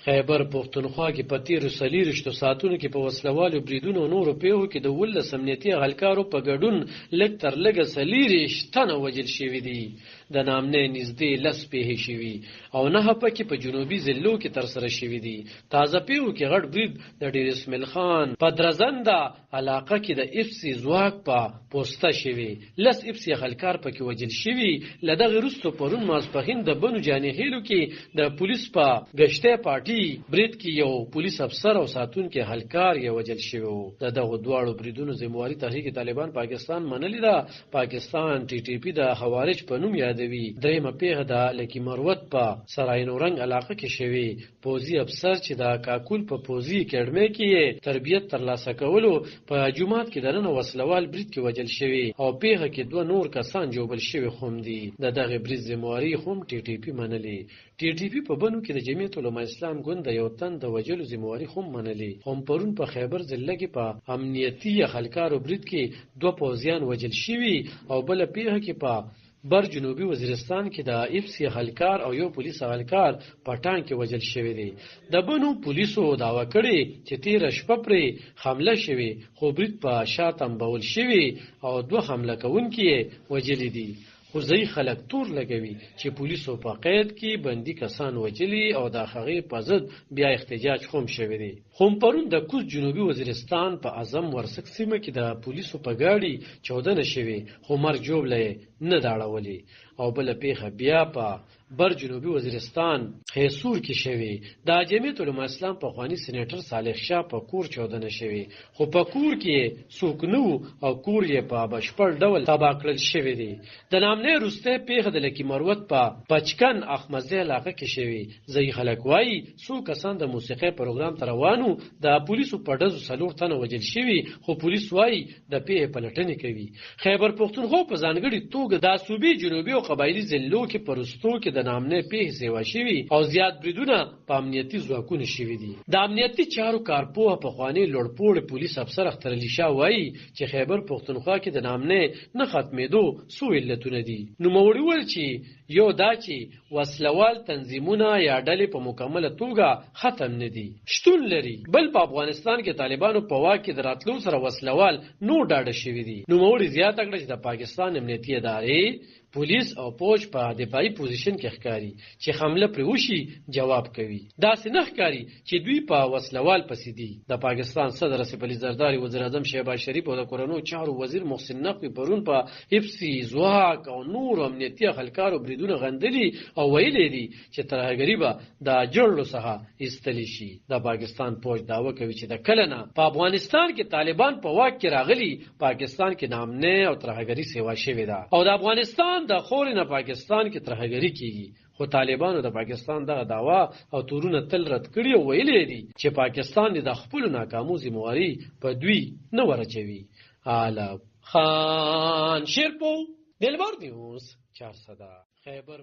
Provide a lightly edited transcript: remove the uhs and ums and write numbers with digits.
خیبر پښتونخوا کې په تیرو 40 ساعتونو کې په وسلوالو بریدونو او نورو پیښو کې د 12 امنیتي اهلکارو په ګډون لږ تر لږه 40 تنه وژل شوي دي. د نامنې نږدې 10 پیښې شوي او 9 پکې په جنوبي ضلعو کې ترسره شوي دي. تازه پیښو کې غټ برید د ډیر اسماعیل خان په درزنده علاقه کې د اف سی ځواک په پوسټه شوي. 10 اف سی اهلکار پکې وژل شوي. لدغه وروسته پرون ماسپښین د بنو جانهیلو کې د پولیس په گشته پارټي برید کې یو پولیس افسر او ساتونکو اهلکار یې وژل شوی. دغه دواړو بریدونو ذمہواری تحریک طالبان پاکستان منلې ده. پاکستان ټي ټي پی د خوارج په نوم یادوي. دریمه پیښه د لکی مروت په سراینورنګ علاقه کې شوی. پوزي افسر چې د کاکول په پوزي اکیډمي کې تربیت ترلاسه کولو په جمعات کې دنه وسلوال برید کې وژل شوی او پیښه کې 2 نور کسان جوړل شوی خوم دي. دغه برید ذمہواری هم ټي ټي پی منلې. ټي ټي پی په بنو کې د جمعیت علماء اسلام ګوند د یو تن د وجلو ذمہواری هم منلې. هم پرون په خیبر ضلع کې په امنیتي خلکارو برید کې 2 پوځیان وژل شوي او بل پیښه کې په بر جنوبي وزیرستان کې د اف سی اهلکار او یو پولیس اهلکار پټان کې وژل شوی دی. د بنو پولیسو داوا کړي چې 13 شپه پرې حمله شوی خو برید په شاتم بول شوی او 2 حمله کوونکي وژل دي. خو ځای خلک تور لګوي چې پولیسو په قید کې بندي کسان وجلي او د هغې په ضد بیا احتجاج هم شوی دی. خو پرون د کوز جنوبي وزیرستان په اعظم ورسک سیمه کې د پولیسو په ګاډي چودنه شوی خو مرګ جوړله نه داړولې او بل پیښه بیا په بر جنوبي وزیرستان خیسور کې شوی. د جمعیت علماء اسلام په خواني سېنیټر صالح شاه په کور چودنه شوی خو په کور کې څوک نو او کور یې په بشپړ ډول تباه کړل شوی دی. د نامنې روسته پیښه د لکی مروت په پچکن احمدزی علاقه کې شوی. ځای خلک وایي څو کسان د موسیقي پروګرام ته روانو د پولیسو په ډزو 4 تنه وژل شوي خو پولیس وایي د پیښې پلټنې کوي. خیبر پښتونخوا په ځانګړي توګه د صوبې جنوبي او قبایلی ضلعو کې پرستو کې د نامنې پیښې سیوا شوي او زیات بریدونه په امنیتي ځواکونو شوي دي. د امنیتي چارو کارپوه په خواني لوړپوړ پولیس افسر اختر علي شاه وایي چې خیبر پښتونخوا کې د نامنې نه ختمېدو څو علتونه دي. نو موړي ول چې یو دا چې وسلوال تنظیمونه یا ډلې په مکمله توګه ختم نه دي شتون لري. بل په افغانستان کې طالبانو په واک کې دراتلو سره وسلوال نو ډاډه شوي دي. نو موړي زیاته کړه چې د پاکستان امنیتي ادارې پولیس او پوج په دفاعي پوزیشن کې ښکاری چې حمله پر وشي جواب کوي. دا سنخ ښکاری چې دوی په وسلوال پسې دي. د پاکستان صدر اسف علي زرداری، وزیر اعظم شهباز شریف او د کورونو چارو وزیر محسن نقوی پرون په اف سی ځواک او نور امنیتي خلکارو بریدونه غندلي او ویلي دي چې ترهګری به د جوړلو څخه ایستلی شي. د پاکستان پوج داوا کوي چې د کلنه په افغانستان کې طالبان په واک کې راغلي پاکستان کې نامنه او ترهګری سیوا شوی ده او د افغانستان د خورینه پاکستان کې ترهګری کیږي. خو طالبانو د پاکستان دغه داوا او تورونه تل رد کړي او ویلي دي چې پاکستان د خپل ناکامو ذمہواری په دوی نه ورچوي. عالم خان شیرپو دلبر نیوز 400 خیبر